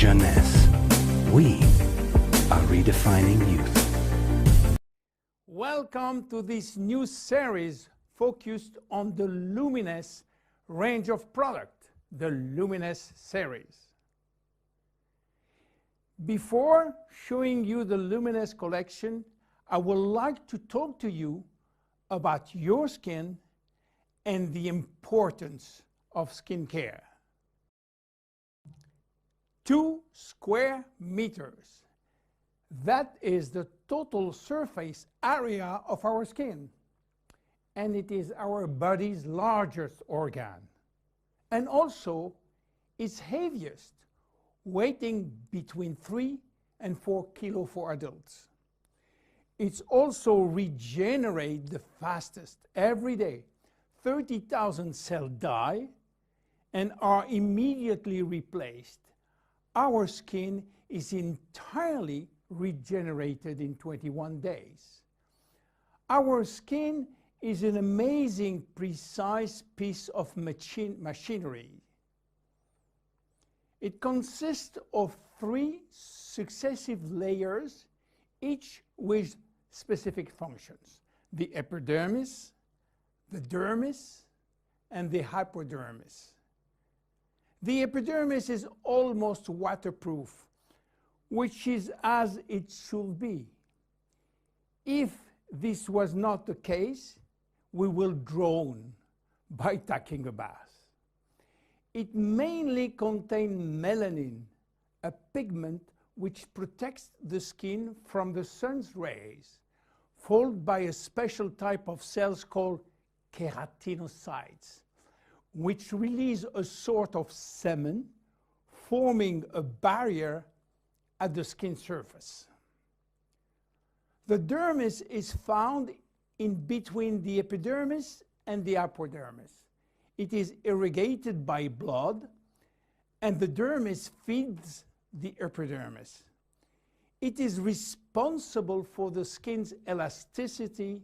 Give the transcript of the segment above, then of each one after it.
Jeunesse. We are redefining youth. Welcome to this new series focused on the Luminesce range of product, the Luminesce series. Before showing you the Luminesce collection, I would like to talk to you about your skin and the importance of skincare. 2 square meters. That is the total surface area of our skin. And it is our body's largest organ. And also its heaviest, weighing between 3 and 4 kilos for adults. It's also regenerates the fastest every day. 30,000 cells die and are immediately replaced. Our skin is entirely regenerated in 21 days. Our skin is an amazing, precise piece of machinery. It consists of 3 successive layers, each with specific functions: the epidermis, the dermis, and the hypodermis. The epidermis is almost waterproof, which is as it should be. If this was not the case, we will drown by taking a bath. It mainly contains melanin, a pigment which protects the skin from the sun's rays, followed by a special type of cells called keratinocytes, which release a sort of semen, forming a barrier at the skin surface. The dermis is found in between the epidermis and the hypodermis. It is irrigated by blood, and the dermis feeds the epidermis. It is responsible for the skin's elasticity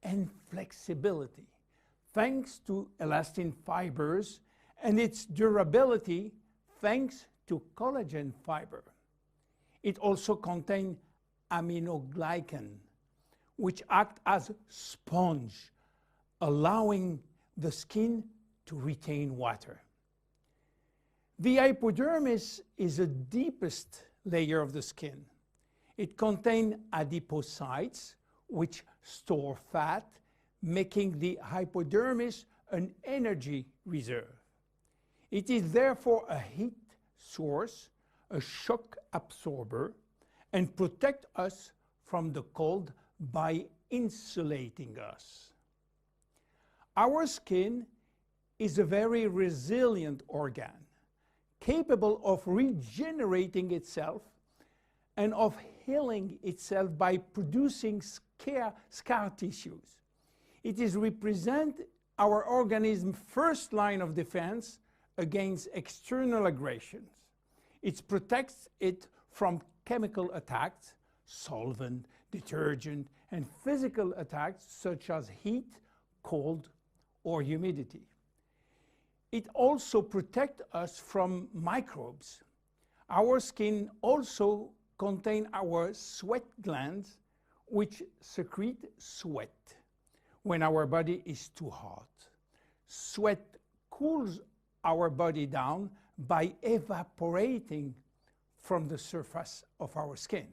and flexibility, thanks to elastin fibers, and its durability thanks to collagen fiber. It also contains aminoglycan, which act as sponge, allowing the skin to retain water. The hypodermis is the deepest layer of the skin. It contains adipocytes, which store fat, making the hypodermis an energy reserve. It is therefore a heat source, a shock absorber, and protects us from the cold by insulating us. Our skin is a very resilient organ, capable of regenerating itself and of healing itself by producing scar tissues. It is represent our organism's first line of defense against external aggressions. It protects it from chemical attacks, solvent, detergent, and physical attacks such as heat, cold, or humidity. It also protects us from microbes. Our skin also contains our sweat glands, which secrete sweat when our body is too hot. Sweat cools our body down by evaporating from the surface of our skin.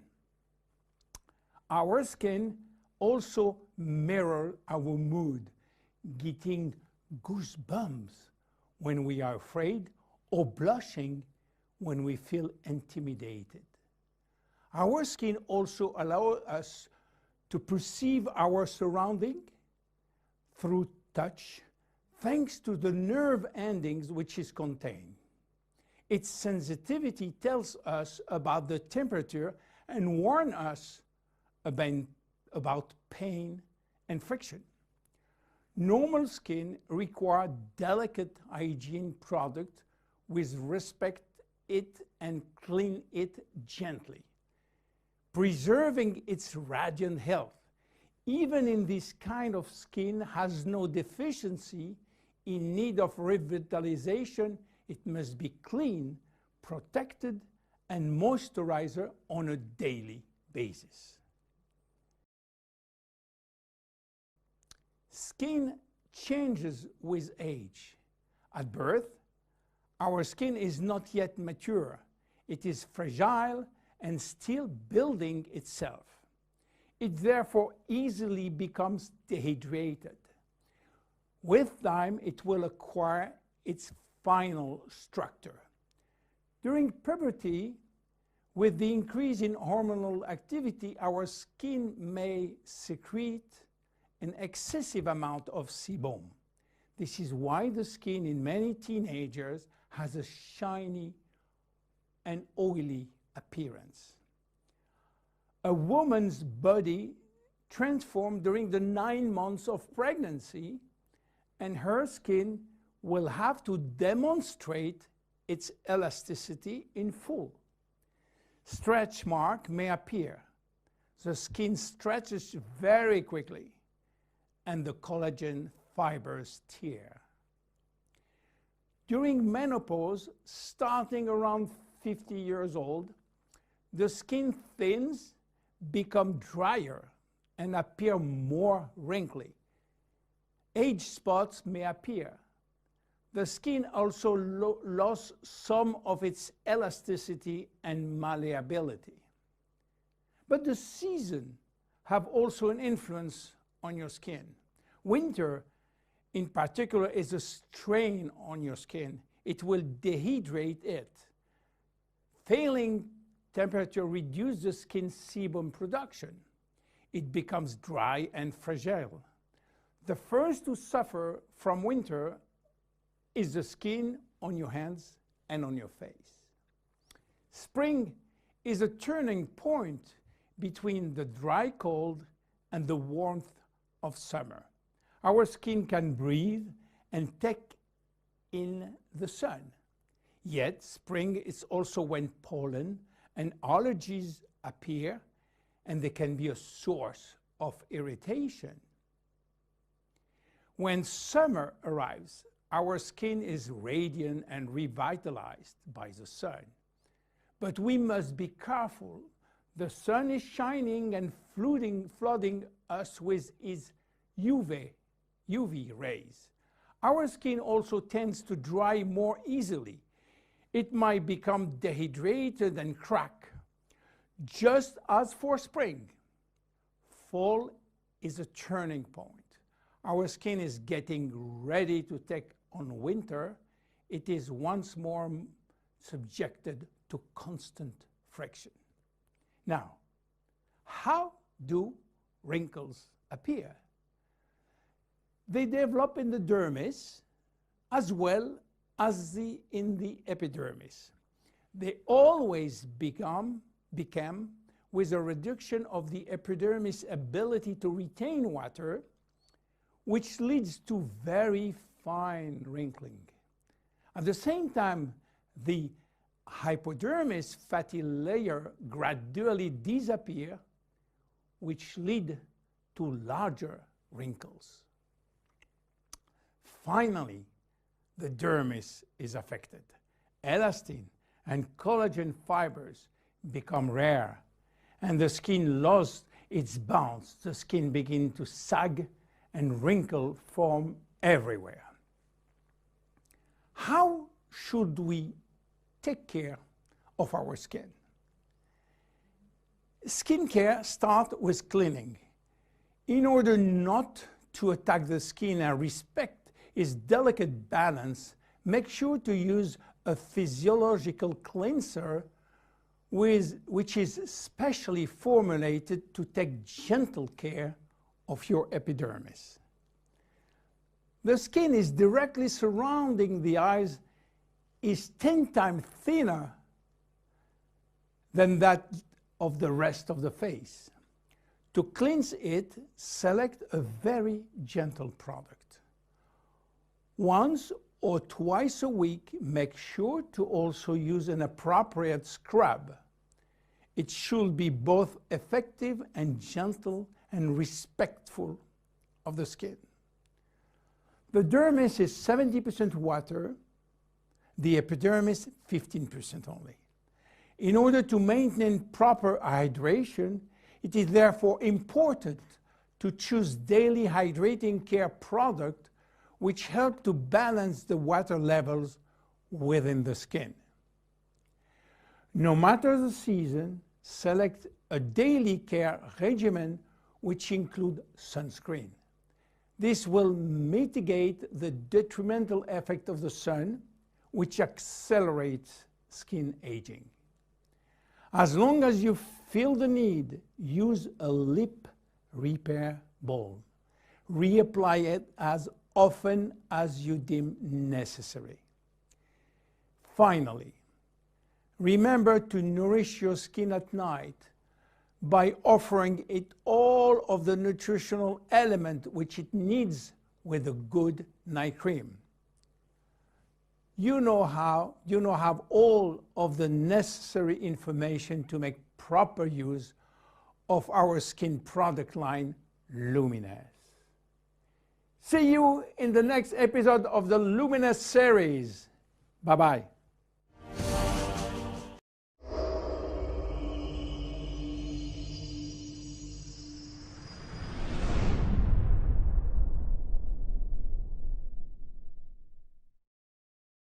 Our skin also mirrors our mood, getting goosebumps when we are afraid or blushing when we feel intimidated. Our skin also allows us to perceive our surrounding through touch, thanks to the nerve endings which is contained. Its sensitivity tells us about the temperature and warns us about pain and friction. Normal skin requires delicate hygiene product with respect it and clean it gently, preserving its radiant health. Even in this kind of skin has no deficiency in need of revitalization, it must be clean, protected, and moisturizer on a daily basis. Skin changes with age. At birth, our skin is not yet mature. It is fragile and still building itself. It therefore easily becomes dehydrated. With time, it will acquire its final structure. During puberty, with the increase in hormonal activity, our skin may secrete an excessive amount of sebum. This is why the skin in many teenagers has a shiny and oily appearance. A woman's body transforms during the 9 months of pregnancy, and her skin will have to demonstrate its elasticity in full. Stretch marks may appear. The skin stretches very quickly, and the collagen fibers tear. During menopause, starting around 50 years old, the skin thins, become drier, and appear more wrinkly. Age spots may appear. The skin also lost some of its elasticity and malleability. But the seasons have also an influence on your skin. Winter, in particular, is a strain on your skin. It will dehydrate it. Failing temperature reduces the skin's sebum production. It becomes dry and fragile. The first to suffer from winter is the skin on your hands and on your face. Spring is a turning point between the dry cold and the warmth of summer. Our skin can breathe and take in the sun. Yet spring is also when pollen and allergies appear, and they can be a source of irritation. When summer arrives, our skin is radiant and revitalized by the sun. But we must be careful. The sun is shining and flooding us with its UV rays. Our skin also tends to dry more easily. It might become dehydrated and crack. Just as for spring, fall is a turning point. Our skin is getting ready to take on winter. It is once more subjected to constant friction. Now, how do wrinkles appear? They develop in the dermis as well as in the epidermis. They always become with a reduction of the epidermis' ability to retain water, which leads to very fine wrinkling. At the same time, the hypodermis fatty layer gradually disappears, which lead to larger wrinkles. Finally, the dermis is affected. Elastin and collagen fibers become rare, and the skin lost its bounce. The skin begins to sag, and wrinkles form everywhere. How should we take care of our skin? Skincare starts with cleaning. In order not to attack the skin and respect its delicate balance, make sure to use a physiological cleanser which is specially formulated to take gentle care of your epidermis. The skin is directly surrounding the eyes is 10 times thinner than that of the rest of the face. To cleanse it, select a very gentle product. Once or twice a week, make sure to also use an appropriate scrub. It should be both effective and gentle and respectful of the skin. The dermis is 70% water, the epidermis 15% only. In order to maintain proper hydration, it is therefore important to choose daily hydrating care products which help to balance the water levels within the skin. No matter the season, select a daily care regimen which includes sunscreen. This will mitigate the detrimental effect of the sun, which accelerates skin aging. As long as you feel the need, use a lip repair balm. Reapply it as often as you deem necessary. Finally, remember to nourish your skin at night by offering it all of the nutritional element which it needs with a good night cream. You now have all of the necessary information to make proper use of our skin product line, Luminesce. See you in the next episode of the Luminesce series. Bye-bye.